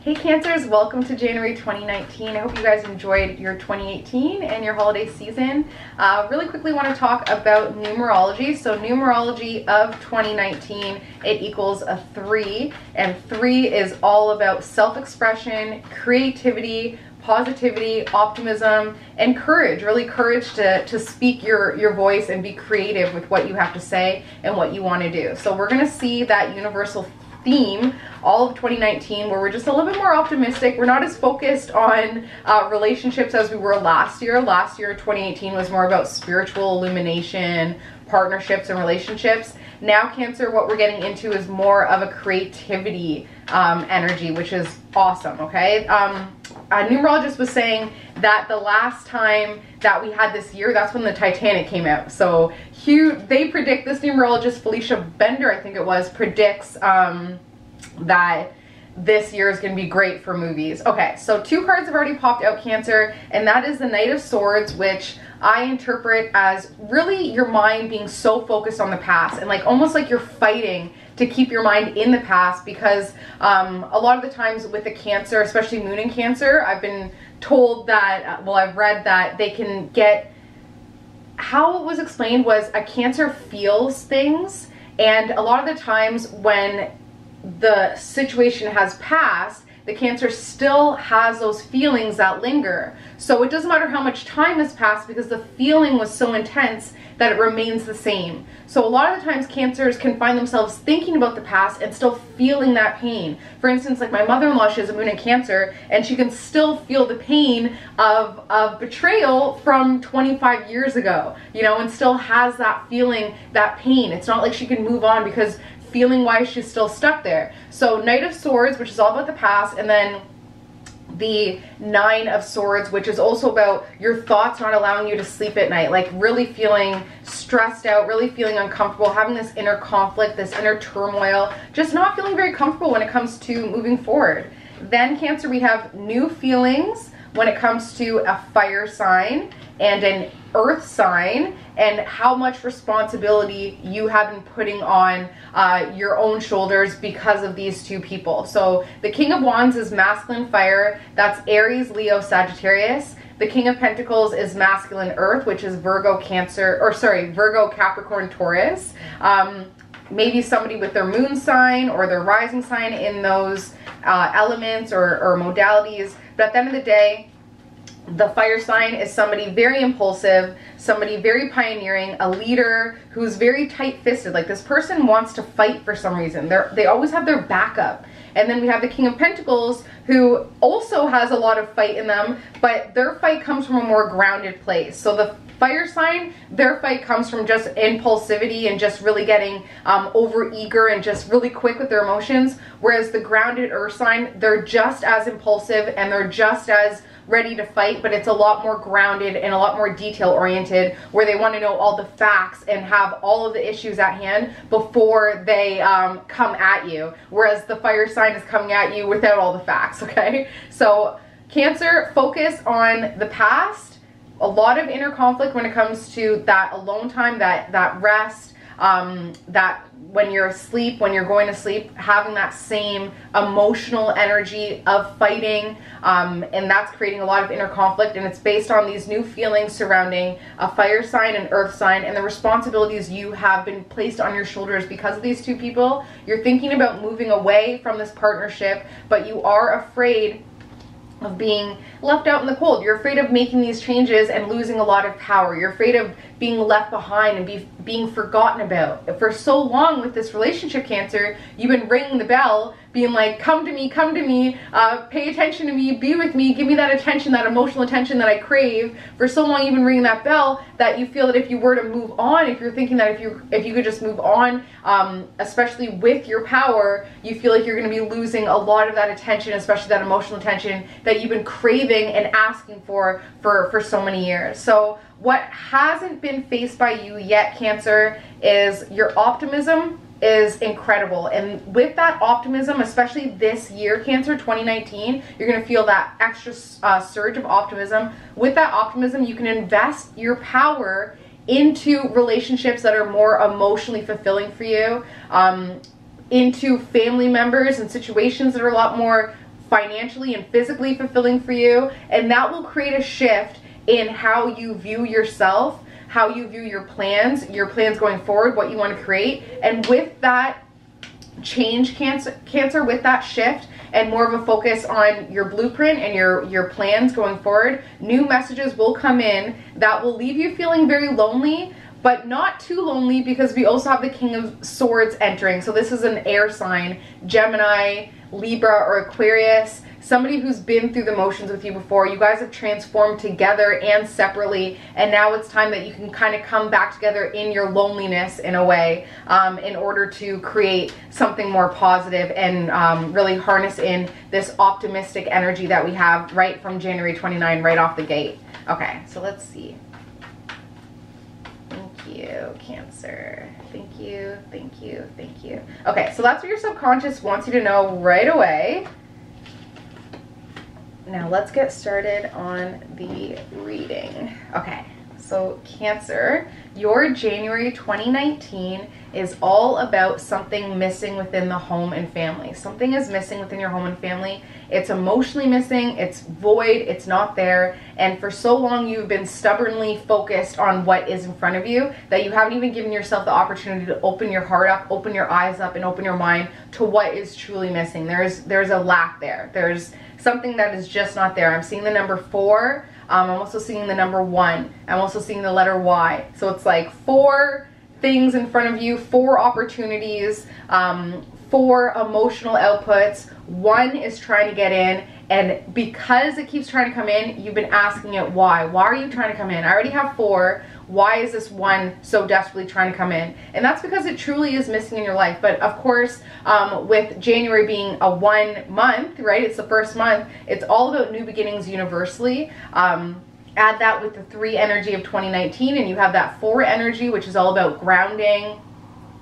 Hey Cancers, welcome to January 2019. I hope you guys enjoyed your 2018 and your holiday season. Really quickly want to talk about numerology. So numerology of 2019, it equals a 3, and 3 is all about self-expression, creativity, positivity, optimism, and courage. Really courage to speak your voice and be creative with what you have to say and what you want to do. So we're going to see that universal theme all of 2019 where we're just a little bit more optimistic. We're not as focused on relationships as we were last year. Last year, 2018, was more about spiritual illumination, partnerships, and relationships. Now, Cancer, what we're getting into is more of a creativity energy, which is awesome, okay? A numerologist was saying that the last time that we had this year, that's when the Titanic came out. So they predict, this numerologist, Felicia Bender, I think it was, predicts that this year is going to be great for movies. Okay, so 2 cards have already popped out, Cancer, and that is the Knight of Swords, which I interpret as really your mind being so focused on the past and like almost like you're fighting to keep your mind in the past, because a lot of the times with the Cancer, especially Moon in Cancer, I've been told that, well, I've read that they can get, how it was explained was a Cancer feels things, and a lot of the times when the situation has passed, the Cancer still has those feelings that linger. So it doesn't matter how much time has passed because the feeling was so intense that it remains the same. So a lot of the times Cancers can find themselves thinking about the past and still feeling that pain. For instance, like my mother-in-law, she has a Moon in Cancer, and she can still feel the pain of betrayal from 25 years ago, you know, and still has that feeling, that pain. It's not like she can move on because feeling why she's still stuck there. So Knight of Swords, which is all about the past, and then the 9 of Swords, which is also about your thoughts not allowing you to sleep at night, like really feeling stressed out, really feeling uncomfortable, having this inner conflict, this inner turmoil, just not feeling very comfortable when it comes to moving forward. Then Cancer, we have new feelings when it comes to a fire sign and an earth sign, and how much responsibility you have been putting on your own shoulders because of these 2 people. So the King of Wands is masculine fire, that's Aries, Leo, Sagittarius. The King of Pentacles is masculine earth, which is Virgo, Cancer, or sorry, Virgo, Capricorn, Taurus. Maybe somebody with their moon sign or their rising sign in those elements or modalities. But at the end of the day, the fire sign is somebody very impulsive, somebody very pioneering, a leader who's very tight-fisted. Like this person wants to fight for some reason. They always have their backup. And then we have the King of Pentacles, who also has a lot of fight in them, but their fight comes from a more grounded place. So the fire sign, their fight comes from just impulsivity and just really getting over eager and just really quick with their emotions. Whereas the grounded earth sign, they're just as impulsive and they're just as ready to fight, but it's a lot more grounded and a lot more detail oriented, where they want to know all the facts and have all of the issues at hand before they come at you. Whereas the fire sign is coming at you without all the facts, okay? So Cancer, focus on the past. A lot of inner conflict when it comes to that alone time, that rest, that when you're asleep, when you're going to sleep, having that same emotional energy of fighting, and that's creating a lot of inner conflict, and it's based on these new feelings surrounding a fire sign and earth sign and the responsibilities you have been placed on your shoulders because of these 2 people. You're thinking about moving away from this partnership, but you are afraid of being left out in the cold. You're afraid of making these changes and losing a lot of power. You're afraid of being left behind and being forgotten about. For so long with this relationship, Cancer, you've been ringing the bell, being like, come to me, pay attention to me, be with me, give me that attention, that emotional attention that I crave. For so long you've been ringing that bell that you feel that if you were to move on, if you're thinking that if you could just move on, especially with your power, you feel like you're going to be losing a lot of that attention, especially that emotional attention that you've been craving and asking for so many years. So what hasn't been faced by you yet, Cancer, is your optimism is incredible. And with that optimism, especially this year, Cancer, 2019, you're going to feel that extra surge of optimism. With that optimism, you can invest your power into relationships that are more emotionally fulfilling for you, into family members and situations that are a lot more financially and physically fulfilling for you, and that will create a shift in how you view yourself, how you view your plans going forward, what you want to create. And with that change, Cancer, with that shift and more of a focus on your blueprint and your plans going forward, new messages will come in that will leave you feeling very lonely, but not too lonely, because we also have the King of Swords entering. So this is an air sign, Gemini, Libra, or Aquarius, somebody who's been through the motions with you before. You guys have transformed together and separately, and now it's time that you can kind of come back together in your loneliness in a way, in order to create something more positive and really harness in this optimistic energy that we have right from January 29, right off the gate. Okay, so let's see. Thank you, Cancer. Thank you, thank you, thank you. Okay, so that's what your subconscious wants you to know right away. Now let's get started on the reading. Okay, so Cancer, your January 2019 is all about something missing within the home and family. Something is missing within your home and family. It's emotionally missing, it's void, it's not there, and for so long you've been stubbornly focused on what is in front of you that you haven't even given yourself the opportunity to open your heart up, open your eyes up, and open your mind to what is truly missing. There's a lack there. There's something that is just not there. I'm seeing the number 4. I'm also seeing the number 1. I'm also seeing the letter Y. So it's like 4 things in front of you, 4 opportunities, 4 emotional outputs. 1 is trying to get in, and because it keeps trying to come in, you've been asking it why. Why are you trying to come in? I already have 4. Why is this 1 so desperately trying to come in? And that's because it truly is missing in your life. But of course, with January being a 1 month, right? It's the first month. It's all about new beginnings universally. Add that with the 3 energy of 2019, and you have that 4 energy, which is all about grounding.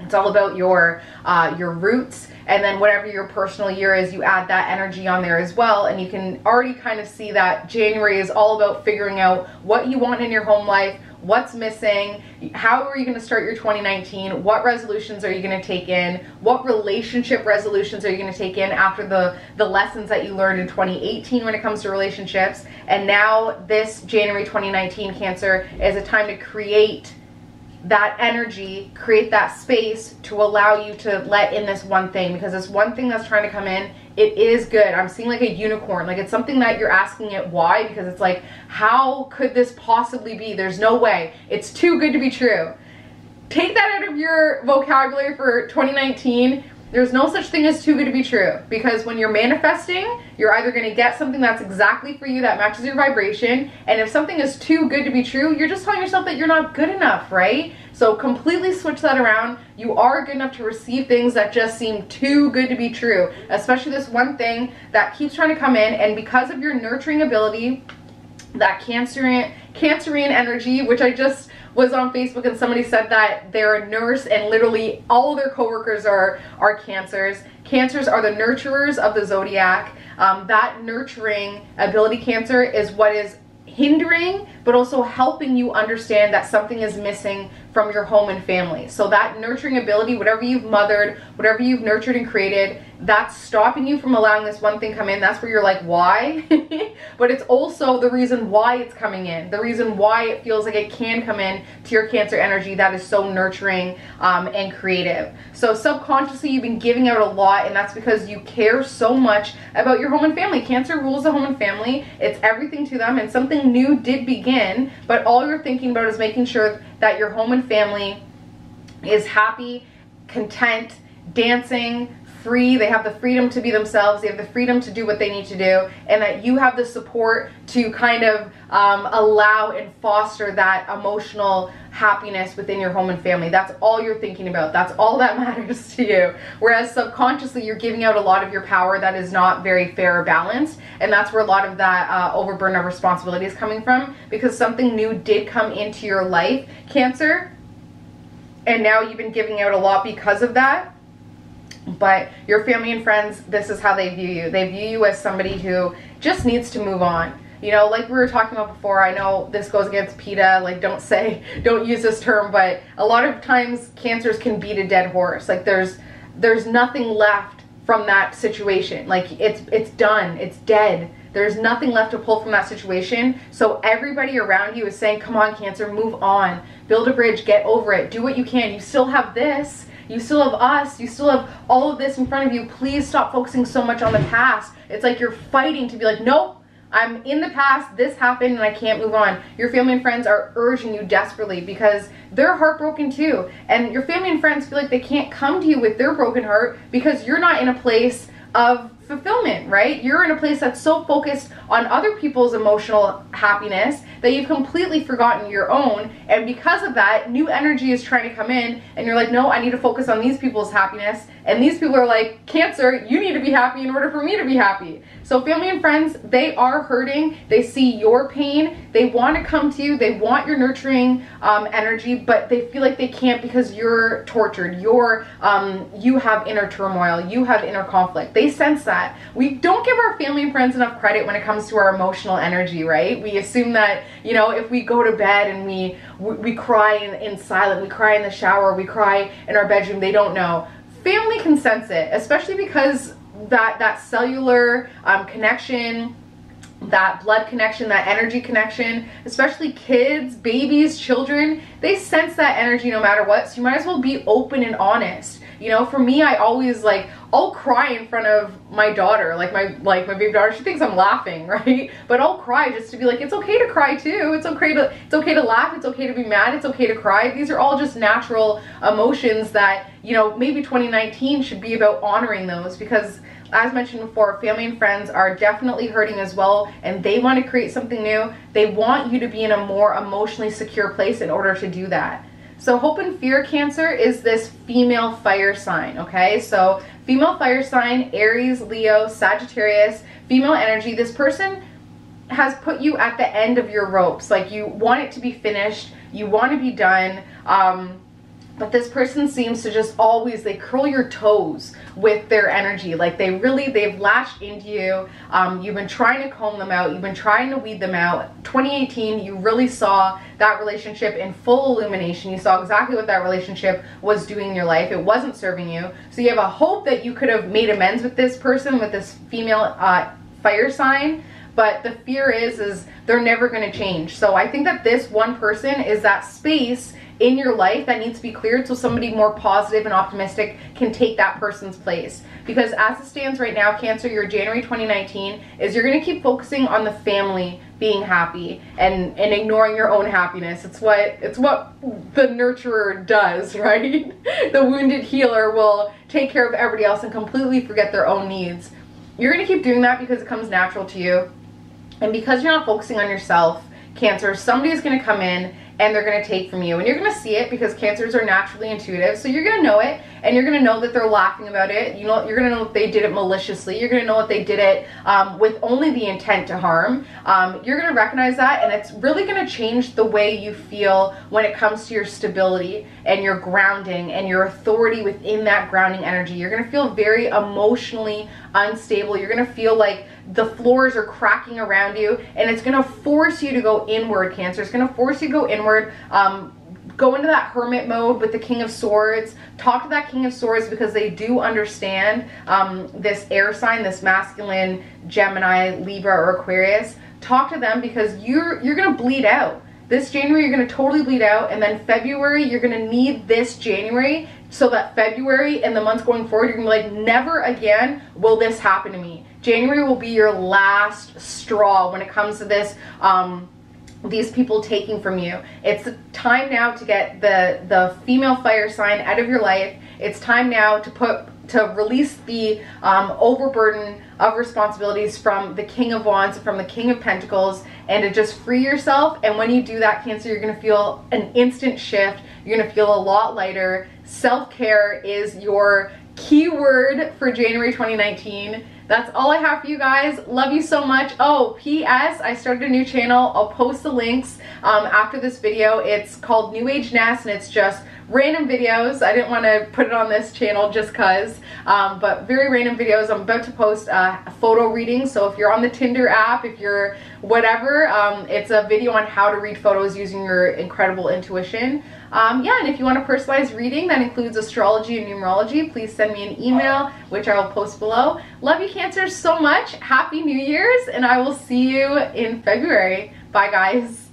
It's all about your roots. And then whatever your personal year is, you add that energy on there as well. And you can already kind of see that January is all about figuring out what you want in your home life, what's missing, how are you going to start your 2019, what resolutions are you going to take in, what relationship resolutions are you going to take in after the lessons that you learned in 2018 when it comes to relationships. And now this January 2019, Cancer, is a time to create that energy, create that space to allow you to let in this 1 thing, because this 1 thing that's trying to come in, it is good. I'm seeing like a unicorn, like it's something that you're asking it why, because it's like, how could this possibly be? There's no way. It's too good to be true. Take that out of your vocabulary for 2019. There's no such thing as too good to be true, because when you're manifesting, you're either going to get something that's exactly for you, that matches your vibration, and if something is too good to be true, you're just telling yourself that you're not good enough, right? So completely switch that around. You are good enough to receive things that just seem too good to be true, especially this 1 thing that keeps trying to come in. And because of your nurturing ability, that Cancerian energy, which I just was on Facebook and somebody said that they're a nurse and literally all their coworkers are Cancers. Cancers are the nurturers of the zodiac. That nurturing ability, Cancer, is what is hindering but also helping you understand that something is missing from your home and family. So that nurturing ability, whatever you've mothered, whatever you've nurtured and created, that's stopping you from allowing this 1 thing come in. That's where you're like, why? But it's also the reason why it's coming in, the reason why it feels like it can come in to your Cancer energy that is so nurturing and creative. So subconsciously you've been giving out a lot, and that's because you care so much about your home and family. Cancer rules the home and family. It's everything to them, and something new did begin, but all you're thinking about is making sure that your home and family is happy, content, dancing, free. They have the freedom to be themselves. They have the freedom to do what they need to do, and that you have the support to kind of allow and foster that emotional happiness within your home and family. That's all you're thinking about. That's all that matters to you. Whereas subconsciously you're giving out a lot of your power that is not very fair or balanced, and that's where a lot of that overburden of responsibility is coming from, because something new did come into your life, Cancer, and now you've been giving out a lot because of that. But your family and friends, this is how they view you. They view you as somebody who just needs to move on. You know, like we were talking about before, I know this goes against PETA, like don't use this term, but a lot of times Cancers can beat a dead horse. Like there's nothing left from that situation. Like it's done, it's dead. There's nothing left to pull from that situation. So everybody around you is saying, come on, Cancer, move on, build a bridge, get over it, do what you can. You still have this, you still have us, you still have all of this in front of you. Please stop focusing so much on the past. It's like you're fighting to be like, nope, I'm in the past, this happened and I can't move on. Your family and friends are urging you desperately because they're heartbroken too. And your family and friends feel like they can't come to you with their broken heart because you're not in a place of fulfillment, right? You're in a place that's so focused on other people's emotional happiness that you've completely forgotten your own. And because of that, new energy is trying to come in and you're like, no, I need to focus on these people's happiness. And these people are like, Cancer, you need to be happy in order for me to be happy. So family and friends, they are hurting. They see your pain. They want to come to you. They want your nurturing energy, but they feel like they can't because you're tortured. You have inner turmoil. You have inner conflict. They sense that. We don't give our family and friends enough credit when it comes to our emotional energy, right? We assume that, you know, if we go to bed and we cry in silence, we cry in the shower, we cry in our bedroom, they don't know. Family can sense it, especially because that cellular connection, that blood connection, that energy connection, especially kids, babies, children, they sense that energy no matter what. So you might as well be open and honest. You know, for me, I always I'll cry in front of my daughter, like my baby daughter. She thinks I'm laughing, right? But I'll cry just to be like, it's okay to cry too. It's okay to laugh. It's okay to be mad. It's okay to cry. These are all just natural emotions that, you know, maybe 2019 should be about honoring those, because as mentioned before, family and friends are definitely hurting as well, and they want to create something new. They want you to be in a more emotionally secure place in order to do that. So hope and fear, Cancer, is this female fire sign, okay? So female fire sign, Aries, Leo, Sagittarius, female energy. This person has put you at the end of your ropes. Like, you want it to be finished, you want to be done, but this person seems to just always, they curl your toes with their energy. Like they've latched into you. You've been trying to comb them out. You've been trying to weed them out. 2018, you really saw that relationship in full illumination. You saw exactly what that relationship was doing in your life. It wasn't serving you. So you have a hope that you could have made amends with this person, with this female fire sign. But the fear is they're never going to change. So I think that this one person is that space in your life that needs to be cleared so somebody more positive and optimistic can take that person's place. Because as it stands right now, Cancer, your January 2019 is you're going to keep focusing on the family being happy and ignoring your own happiness. It's what the nurturer does, right? The wounded healer will take care of everybody else and completely forget their own needs. You're going to keep doing that because it comes natural to you. And because you're not focusing on yourself, Cancer, somebody is going to come in and they're going to take from you. And you're going to see it because Cancers are naturally intuitive. So you're going to know it, and you're going to know that they're laughing about it. You know, you're going to know if they did it maliciously. You're going to know if they did it with only the intent to harm. You're going to recognize that, and it's really going to change the way you feel when it comes to your stability and your grounding and your authority within that grounding energy. You're going to feel very emotionally unstable. You're going to feel like the floors are cracking around you, and it's going to force you to go inward, Cancer. It's going to force you to go inward. Go into that hermit mode with the King of Swords. Talk to that King of Swords because they do understand this air sign, this masculine Gemini, Libra, or Aquarius. Talk to them because you're going to bleed out. This January, you're going to totally bleed out, and then February, you're going to need this January so that February and the months going forward, you're going to be like, never again will this happen to me. January will be your last straw when it comes to this, these people taking from you. It's time now to get the female fire sign out of your life. It's time now to release the overburden of responsibilities from the King of Wands, from the King of Pentacles, and to just free yourself. And when you do that, Cancer, you're going to feel an instant shift. You're going to feel a lot lighter. Self-care is your keyword for January 2019. That's all I have for you guys. Love you so much. Oh, P.S. I started a new channel. I'll post the links after this video. It's called New Age Nest, and it's just random videos. I didn't want to put it on this channel just cause, but very random videos. I'm about to post a photo reading, so if you're on the Tinder app, if you're whatever, it's a video on how to read photos using your incredible intuition. Yeah, and if you want a personalized reading that includes astrology and numerology, please send me an email, which I will post below. Love you, Cancer, so much. Happy New Year's, and I will see you in February. Bye, guys.